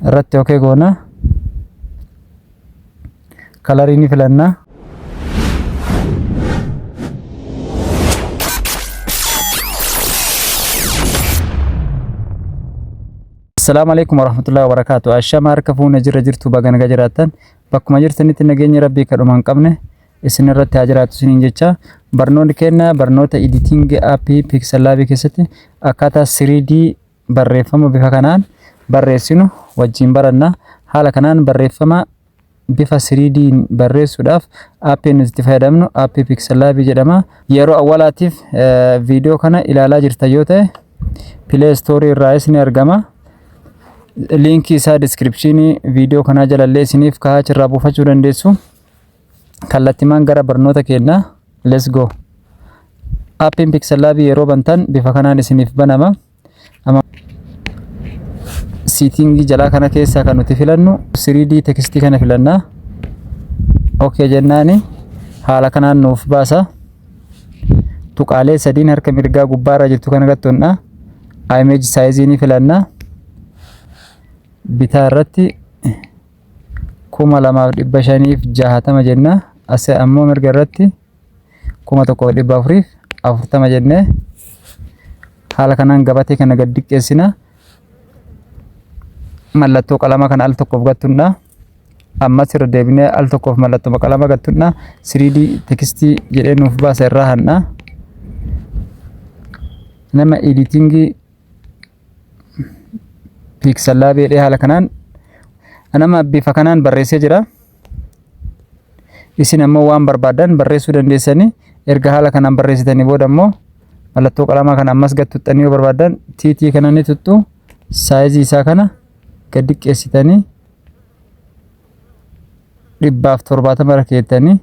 irratti okay goona. Kalarii ni filanna. Assalamu alaikum warahmatullahi wabarakatuh. Ashama harka fuuna jirtu baga nagaa jiraattan bakkuma jirtanitti nageenya rabbii kadhuma hin qabne isin irratti haa jiraatu isiniin jecha. Barnoonni kenna barnoota editing appii Pixel Lab keessatti akkaataa 3D barreeffama bifa kanaan barreessinu wajjin baranna. Haala kanaan barreeffama bifa 3D barreessuudhaaf appii nuti fayyadamnu appii Pixel Lab jedhama. Yeroo awwalaatiif viidiyoo kana ilaalaa jirta yoo ta'e Play Store irraa isin argama. Linki isaa description video kana jalallee isiniif kaa'aa irraa buufachuu dandeessu. Kallattimaan gara barnoota keenyaa let's go. Appiin Pixel Lab yeroo bantan bifa kanaan isiniif banama. Setting jalaa kana keessaa kan nuti filannu 3D text kana filanna. Okay jennaani haala kanaan nuuf baasa. Tuqaalee sadiin harka mirgaa gubbaarra jirtu kana gattoonna. Image size ni filanna. Bitaa irratti 2560 jenna. Asii ammoo mirga irratti 1440 jenne. Haala kanaan gabatee kana gad diqqeessina. Mallattoo qalama kana al tokkoof gattunna. Ammas irra deebinee al tokkoof mallattoo qalama gattunna. 3D text jedhee nuuf baasa irraa hanna. Nama editing Pixel Lab jedhee haala kanaan nama bifa kanaan barreessee jira. Isin ammoo waan barbaadan barreessuu dandeessanii. Erga haala kanaan barreessitanii booda ammoo mallattoo qalamaa kana ammas gad tuxxanii yoo barbaadan TT kana ni tuttu. Size isaa kana gad diqqeessitanii 170 irra keettanii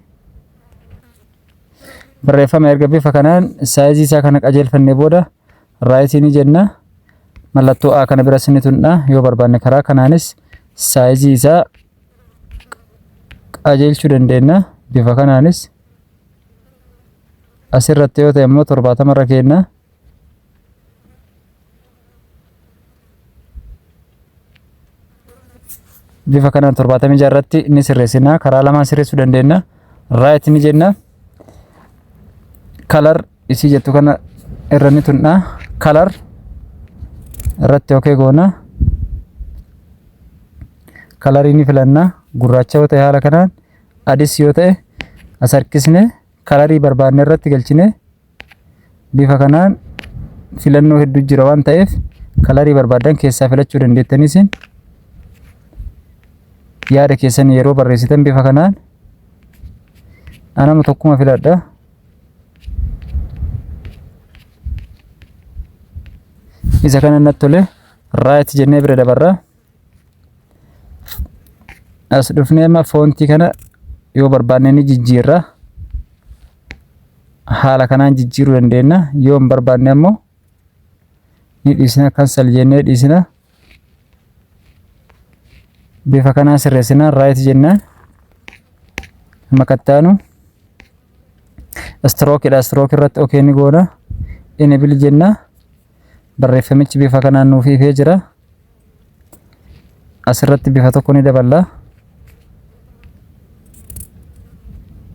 barreeffama erga bifa kanaan size isaa kana qajeelfannee booda right ni jenna. Mallattoo A kana bira sinni tunna yoo barbaanne karaa kanaanis size isaa qajeelchuu dandeenya. Bifa kanaanis asirratti yoo ta'e immoo 70 irra keenna. Bifa kanaan 76 irratti ni sirreessina. Karaa lamaan sirreessuu dandeenya. Right ni jenna. Color isii jettu kana irra ni tunna. Color irratti okay goona. Kalarii ni filanna. Gurraacha yoo ta'e haala kanaan adis yoo ta'e as harkisne kalarii barbaanne irratti galchine bifa kanaan filannoo hedduu jira waan ta'eef kalarii barbaadan keessaa filachuu dandeettaniis. Yaada keessan yeroo barreessitan bifa kanaan anama tokkuma filadha. Isa kana natti tole right jennee bira dabarra. As dhufnee amma foontii kana yoo barbaanne ni jijjiirra. Haala kanaan jijjiiruu dandeenya. Yoo hin barbaanne ammoo ni dhiisna. Cancel jennee dhiisna. Bifa kanaan sirreessina. Right jennaan. Makattaanu stroke dha. Stroke irratti okay ni goona. Enable jenna. Barreeffamichi bifa kanaan nuuf ifee jira. Asirratti bifa tokko ni daballa.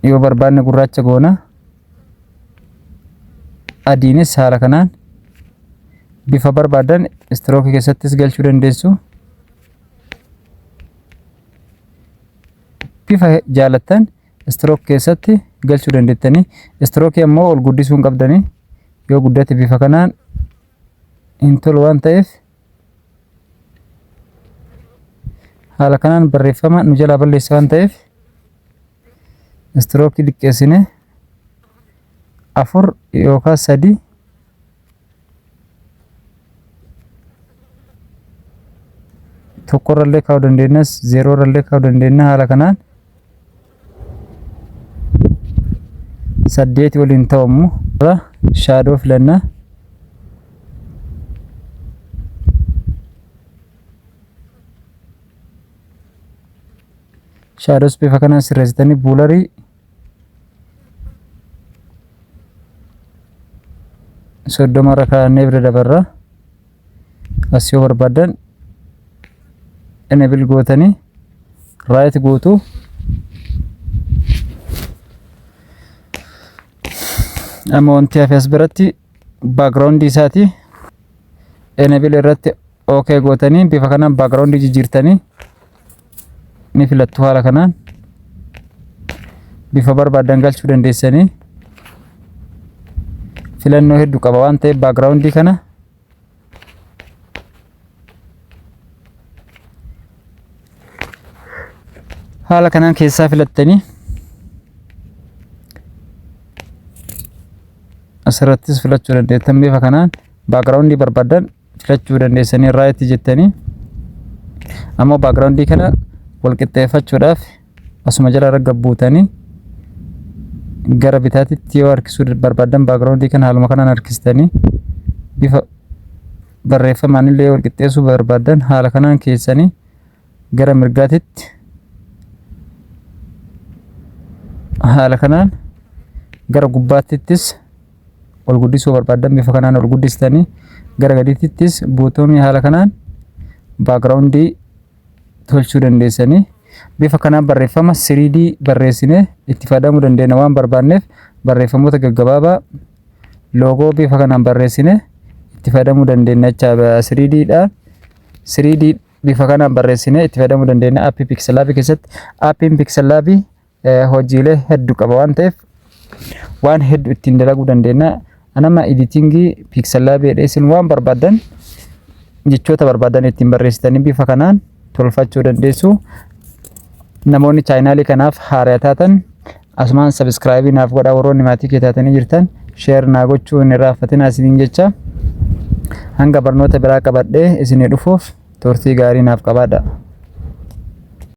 Yoo barbaanne gurraacha goona. Adiinis haala kanaan bifa barbaadan stroke keessattis galchuu dandeessu. Bifa jaalattan stroke keessatti galchuu dandeettanii. Stroke ammoo ol guddisuu hin qabdanii. Yoo guddate bifa kanaan hin tolu waan ta'eef haala kanaan barreeffama nu jalaa balleessa waan ta'eef stroke diqqeessine 4 yookaan 3 tokkorrallee kaa'uu dandeenya 0 irrallee kaa'uu dandeenya. Haala kanaan 8 waliin ta'umu shadow filanna. Shadows bifa kanaan sirreessitanii buularii soddoma irra kaa'annee bira dabarra. As yoo barbaadan enable gootanii right gootu. Amma wanti hafe biratti background isaati enable irratti okay gootanii bifa kanaan background jijjiirtanii ni filattu. Haala kanaan bifa barbaadan galchuu dandeessanii filannoo hedduu qaba waan ta'eef background kana haala kanaan keessaa filattanii asirrattis filachuu dandeessan. Bifa kanaan background barbaadan filachuu dandeessanii right jettanii ammoo background kana wal qixxeeffachuudhaaf asuma jala ragabbuutanii gara bitaatitti yoo harkisuu barbaadan background kana haaluma kanaan harkistanii bifa barreeffamaan illee wal qixxeessuu barbaadan haala kanaan keessanii gara mirgaatitti haala kanaan gara gubbaattis ol guddisuu barbaadan bifa kanaan ol guddistanii gara gadiittis buutoomii haala kanaan background tolchuu dandeessanii bifa kanaan barreeffama 3D barreessine itti fayyadamuu dandeenya waan barbaanneef barreeffamoota gaggabaabaa loogoo bifa kanaan barreessine itti fayyadamuu dandeenya jecha 3D dha. 3D bifa kanaan barreessine itti fayyadamuu dandeenya aappii Pixel Lab keessatti. Aappiin Pixel Lab hojiilee hedduu qaba waan ta'eef waan hedduu ittiin dalaguu dandeenya. Anama editingii Pixel Lab isin waan barbaadan jechoota barbaadan ittiin barreessitanii bifa kanaan tolfachuu dandeessu. Namoonni chaanaalii kanaaf haaraa taatan asumaan subscribe naaf godhaa. Warroonni maatii kee taatanii jirtan share naa gochuu hin irraanfatinaa isiniin jecha. Hanga barnoota biraa qabadhee isinii dhufuuf turtii gaarii naaf qabaadhaa.